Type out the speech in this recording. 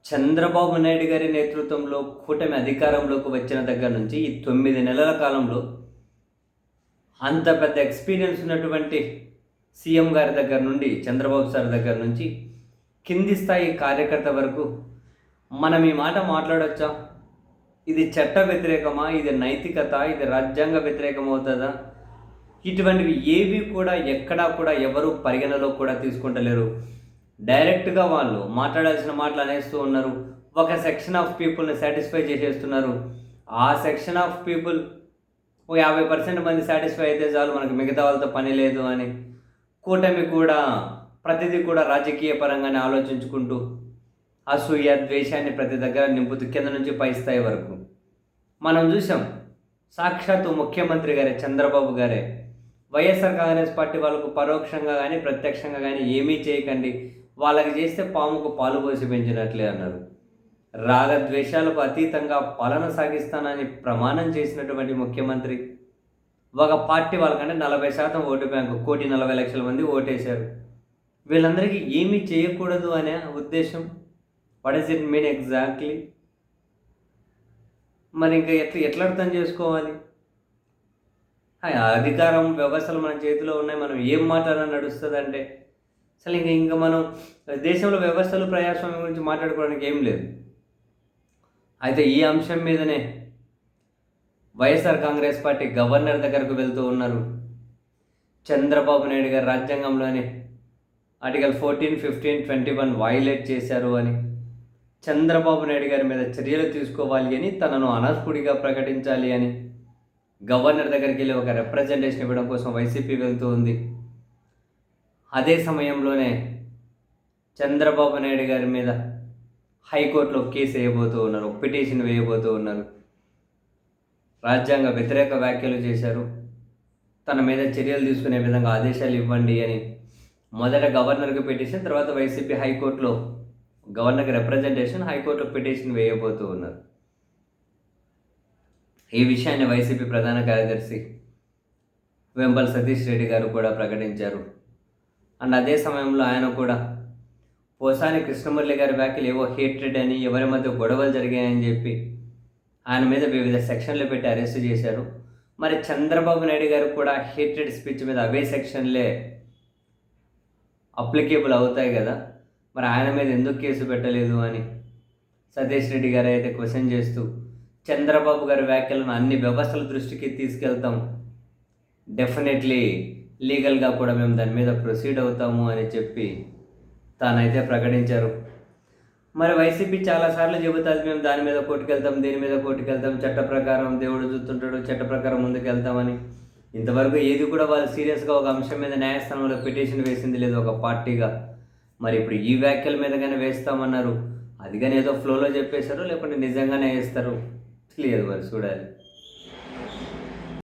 చంద్రబాబు నాయుడు గారి నేతృత్వంలో కూటమి అధికారంలోకి వచ్చిన దగ్గర నుంచి ఈ 9 నెలల కాలంలో అంత పెద్ద ఎక్స్పీరియన్స్ ఉన్నటువంటి సీఎం గారి దగ్గర నుండి, చంద్రబాబు సార్ దగ్గర నుంచి కింది స్థాయి కార్యకర్త వరకు మనం ఈ మాట మాట్లాడొచ్చా? ఇది చట్ట వ్యతిరేకమా? ఇది నైతికత? ఇది రాజ్యాంగ వ్యతిరేకం అవుతుందా? ఇటువంటివి ఏవి కూడా ఎక్కడా కూడా ఎవరు పరిగణలో కూడా తీసుకుంటలేరు. డైరెక్ట్గా వాళ్ళు మాట్లాడాల్సిన మాటలు అనేస్తూ ఉన్నారు. ఒక సెక్షన్ ఆఫ్ పీపుల్ని సాటిస్ఫై చేసేస్తున్నారు. ఆ సెక్షన్ ఆఫ్ పీపుల్ ఓ 50% మంది సాటిస్ఫై అయితే చాలు, మనకు మిగతా వాళ్ళతో పని లేదు అని కూటమి కూడా ప్రతిదీ కూడా రాజకీయ పరంగానే ఆలోచించుకుంటూ అసూయ, ద్వేషాన్ని ప్రతి దగ్గర నింపుతూ కింద నుంచి పై స్థాయి వరకు మనం చూసాం. సాక్షాత్తు ముఖ్యమంత్రి గారే, చంద్రబాబు గారే వైఎస్ఆర్ కాంగ్రెస్ పార్టీ వాళ్ళకు పరోక్షంగా కానీ ప్రత్యక్షంగా కానీ ఏమీ చేయకండి, వాళ్ళకి చేస్తే పాముకు పాలు పోసి పెంచినట్లే అన్నారు. రాగద్వేషాలకు అతీతంగా పాలన సాగిస్తానని ప్రమాణం చేసినటువంటి ముఖ్యమంత్రి ఒక పార్టీ వాళ్ళకంటే 40% ఓటు బ్యాంకు, 1,40,00,000 మంది ఓటేశారు. వీళ్ళందరికీ ఏమీ చేయకూడదు అనే ఉద్దేశం. What does it mean exactly? మరి ఇంకా ఎట్లా అర్థం చేసుకోవాలి? అధికారం వ్యవస్థలు మన చేతిలో ఉన్నాయి, మనం ఏం మాట్లాడాలని నడుస్తుందంటే అసలు ఇంకా మనం దేశంలో వ్యవస్థలు ప్రజాస్వామ్యం గురించి మాట్లాడుకోవడానికి ఏం లేదు. అయితే ఈ అంశం మీదనే వైఎస్ఆర్ కాంగ్రెస్ పార్టీ గవర్నర్ దగ్గరకు వెళ్తూ ఉన్నారు. చంద్రబాబు నాయుడు గారు రాజ్యాంగంలోని ఆర్టికల్ 14, 15, 21 వైలేట్ చేశారు అని, చంద్రబాబు నాయుడు గారి మీద చర్యలు తీసుకోవాలి అని, తనను అనర్హుడిగా ప్రకటించాలి అని గవర్నర్ దగ్గరికి వెళ్ళి ఒక రిప్రజెంటేషన్ ఇవ్వడం కోసం వైసీపీ వెళ్తూ ఉంది. అదే సమయంలోనే చంద్రబాబు నాయుడు గారి మీద హైకోర్టులో కేసు వేయబోతూ ఉన్నారు, పిటిషన్ వేయబోతూ ఉన్నారు. రాజ్యాంగ వ్యతిరేక వ్యాఖ్యలు చేశారు, తన మీద చర్యలు తీసుకునే విధంగా ఆదేశాలు ఇవ్వండి అని మొదట గవర్నర్కి పిటిషన్, తర్వాత వైసీపీ హైకోర్టులో గవర్నర్కి రిప్రజెంటేషన్, హైకోర్టులో పిటిషన్ వేయబోతూ ఉన్నారు. ఈ విషయాన్ని వైసీపీ ప్రధాన కార్యదర్శి వెంపల్ సతీష్ రెడ్డి గారు కూడా ప్రకటించారు. అండ్ అదే సమయంలో ఆయన కూడా పోసాని కృష్ణమురళి గారి వ్యాఖ్యలు ఏవో హేట్రెడ్ అని, ఎవరి మధ్య గొడవలు జరిగాయని చెప్పి ఆయన మీద వివిధ సెక్షన్లు పెట్టి అరెస్ట్ చేశారు. మరి చంద్రబాబు నాయుడు గారు కూడా హేట్రెడ్ స్పీచ్ మీద అవే సెక్షన్లే అప్లికేబుల్ అవుతాయి కదా, మరి ఆయన మీద ఎందుకు కేసు పెట్టలేదు అని సతీష్ రెడ్డి గారు అయితే క్వశ్చన్ చేస్తూ, చంద్రబాబు గారి వ్యాఖ్యలను అన్ని వ్యవస్థల దృష్టికి తీసుకెళ్తాం, డెఫినెట్లీ లీగల్గా కూడా మేము దాని మీద ప్రొసీడ్ అవుతాము అని చెప్పి తానైతే ప్రకటించారు. మరి వైసీపీ చాలాసార్లు చెబుతుంది, మేము దాని మీద కోర్టుకెళ్తాం, దీని మీద కోర్టుకెళ్తాం, చట్ట ప్రకారం దేవుడు చూస్తుంటాడు, చట్ట ప్రకారం ముందుకు వెళ్తామని. ఇంతవరకు ఏది కూడా వాళ్ళు సీరియస్గా ఒక అంశం మీద న్యాయస్థానంలో పిటిషన్ వేసింది లేదు ఒక పార్టీగా. మరి ఇప్పుడు ఈ వ్యాఖ్యల మీద కానీ వేస్తామన్నారు, అది కానీ ఏదో ఫ్లోలో చెప్పేశారు, లేకుంటే నిజంగానే వేస్తారు తెలియదు, మరి చూడాలి.